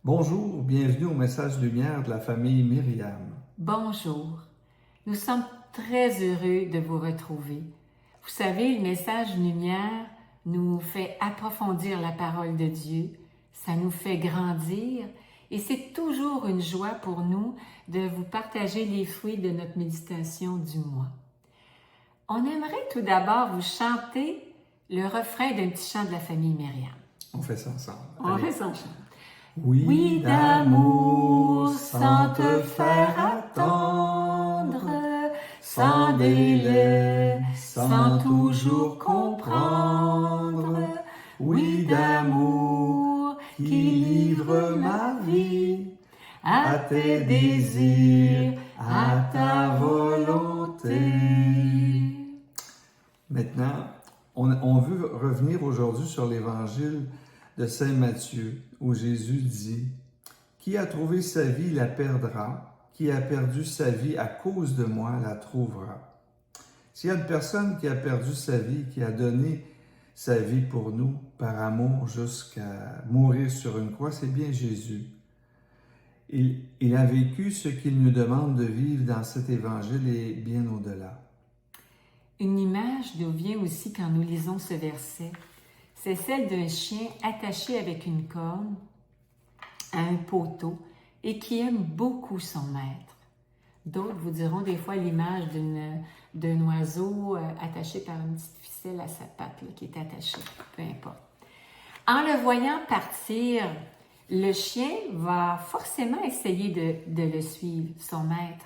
Bonjour, bienvenue au message lumière de la famille Myriam. Bonjour, nous sommes très heureux de vous retrouver. Vous savez, le message lumière nous fait approfondir la parole de Dieu, ça nous fait grandir et c'est toujours une joie pour nous de vous partager les fruits de notre méditation du mois. On aimerait tout d'abord vous chanter le refrain d'un petit chant de la famille Myriam. On fait ça ensemble. On Allez. fait son chant. Oui, d'amour, sans te faire attendre, sans délai, sans toujours comprendre. Oui, d'amour, qui livre ma vie à tes désirs, à ta volonté. Maintenant, on veut revenir aujourd'hui sur l'évangile de Saint Matthieu, où Jésus dit « Qui a trouvé sa vie la perdra, qui a perdu sa vie à cause de moi la trouvera. » S'il y a une personne qui a perdu sa vie, qui a donné sa vie pour nous, par amour jusqu'à mourir sur une croix, c'est bien Jésus. Il a vécu ce qu'il nous demande de vivre dans cet évangile et bien au-delà. Une image nous vient aussi quand nous lisons ce verset. C'est celle d'un chien attaché avec une corde à un poteau et qui aime beaucoup son maître. D'autres vous diront des fois l'image d'un oiseau attaché par une petite ficelle à sa patte, là, qui est attachée, peu importe. En le voyant partir, le chien va forcément essayer de le suivre, son maître.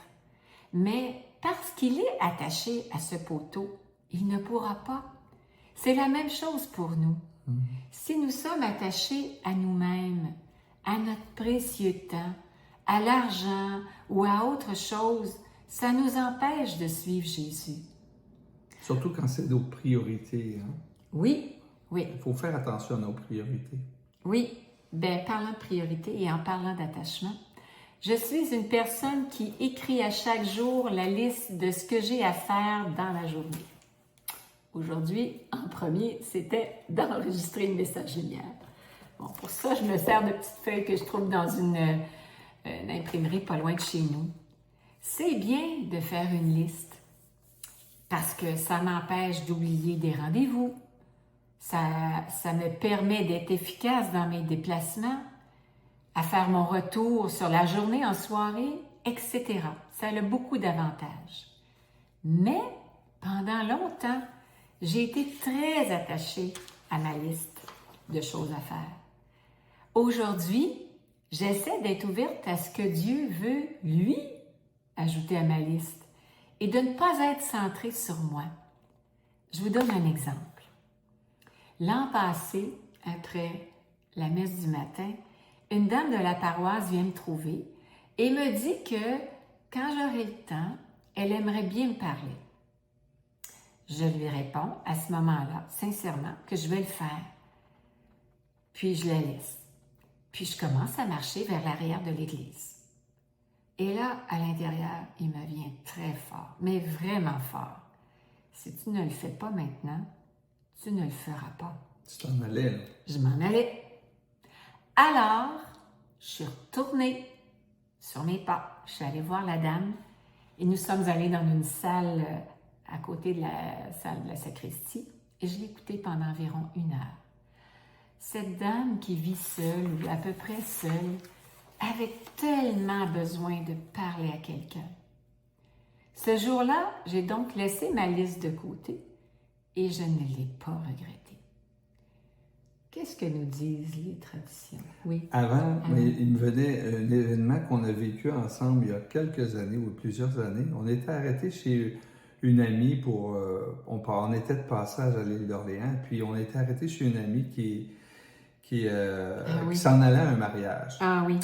Mais parce qu'il est attaché à ce poteau, il ne pourra pas. C'est la même chose pour nous. Si nous sommes attachés à nous-mêmes, à notre précieux temps, à l'argent ou à autre chose, ça nous empêche de suivre Jésus. Surtout quand c'est nos priorités. Hein? Oui, oui. Il faut faire attention à nos priorités. Oui, bien, parlant de priorité et en parlant d'attachement, je suis une personne qui écrit à chaque jour la liste de ce que j'ai à faire dans la journée. Aujourd'hui, en premier, c'était d'enregistrer une message lumière. Bon, pour ça, je me sers de petites feuilles que je trouve dans une imprimerie pas loin de chez nous. C'est bien de faire une liste parce que ça m'empêche d'oublier des rendez-vous. Ça me permet d'être efficace dans mes déplacements, à faire mon retour sur la journée en soirée, etc. Ça a beaucoup d'avantages. Mais pendant longtemps, j'ai été très attachée à ma liste de choses à faire. Aujourd'hui, j'essaie d'être ouverte à ce que Dieu veut, lui, ajouter à ma liste et de ne pas être centrée sur moi. Je vous donne un exemple. L'an passé, après la messe du matin, une dame de la paroisse vient me trouver et me dit que quand j'aurai le temps, elle aimerait bien me parler. Je lui réponds à ce moment-là, sincèrement, que je vais le faire. Puis je la laisse. Puis je commence à marcher vers l'arrière de l'église. Et là, à l'intérieur, il me vient très fort, mais vraiment fort. Si tu ne le fais pas maintenant, tu ne le feras pas. Tu t'en allais, là. Je m'en allais. Alors, je suis retournée sur mes pas. Je suis allée voir la dame et nous sommes allés dans une salle à côté de la salle de la sacristie et je l'ai écoutée pendant environ 1 heure. Cette dame qui vit seule ou à peu près seule avait tellement besoin de parler à quelqu'un. Ce jour-là, j'ai donc laissé ma liste de côté et je ne l'ai pas regretté. Qu'est-ce que nous disent les traditions? Oui. Avant, il me venait un événement qu'on a vécu ensemble il y a quelques années ou plusieurs années. On était arrêtés chez une amie pour... on était de passage à l'île d'Orléans, puis on était arrêtés chez une amie qui s'en allait à un mariage. Ah oui.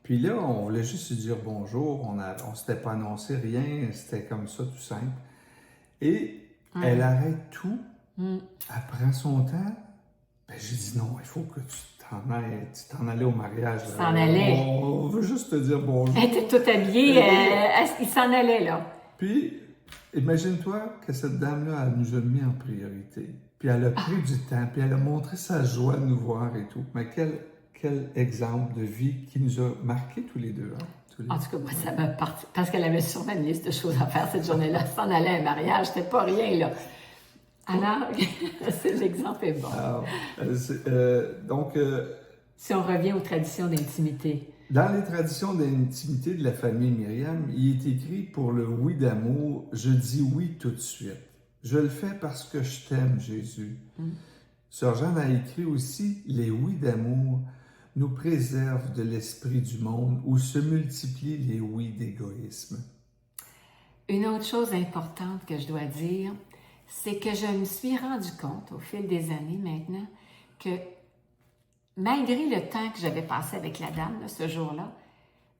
Puis là, on voulait juste se dire bonjour, on s'était pas annoncé rien, c'était comme ça, tout simple. Et elle arrête tout, elle prend son temps. Ben, j'ai dit non, il faut que tu t'en allais au mariage. Tu t'en allais. On veut juste te dire bonjour. Elle était toute habillée, il s'en allait là. Puis, imagine-toi que cette dame-là, elle nous a mis en priorité. Puis elle a pris du temps, puis elle a montré sa joie de nous voir et tout. Mais quelle quel exemple de vie qui nous a marqués tous les deux. Hein? En tout cas, moi, ça m'a parti. Parce qu'elle avait sûrement une liste de choses à faire cette journée-là. S'en aller à un mariage, c'était pas rien, là. Alors, l'exemple est bon. Alors, si on revient aux traditions d'intimité. Dans les traditions d'intimité de la famille Myriam, il est écrit pour le oui d'amour, je dis oui tout de suite. Je le fais parce que je t'aime, Jésus. Sœur Jeanne a écrit aussi, les oui d'amour nous préservent de l'esprit du monde où se multiplient les oui d'égoïsme. Une autre chose importante que je dois dire, c'est que je me suis rendu compte au fil des années maintenant que malgré le temps que j'avais passé avec la dame là, ce jour-là,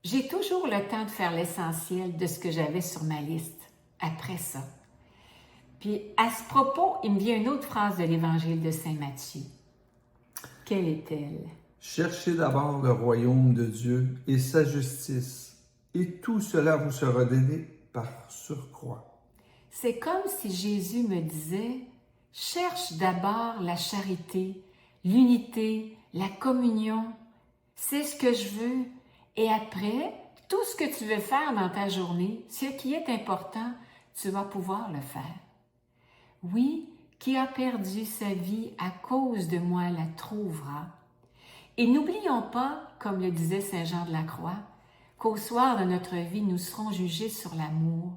j'ai toujours le temps de faire l'essentiel de ce que j'avais sur ma liste après ça. Puis à ce propos, il me vient une autre phrase de l'Évangile de Saint Matthieu. Quelle est-elle? Cherchez d'abord le royaume de Dieu et sa justice, et tout cela vous sera donné par surcroît. C'est comme si Jésus me disait, cherche d'abord la charité, l'unité, la communion, c'est ce que je veux. Et après, tout ce que tu veux faire dans ta journée, ce qui est important, tu vas pouvoir le faire. Oui, qui a perdu sa vie à cause de moi la trouvera. Et n'oublions pas, comme le disait Saint Jean de la Croix, qu'au soir de notre vie, nous serons jugés sur l'amour.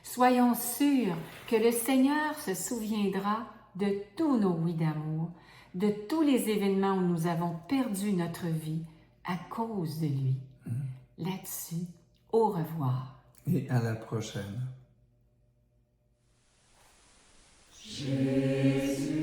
Soyons sûrs que le Seigneur se souviendra de tous nos oui d'amour, de tous les événements où nous avons perdu notre vie à cause de lui. Là-dessus, au revoir. Et à la prochaine. Jésus,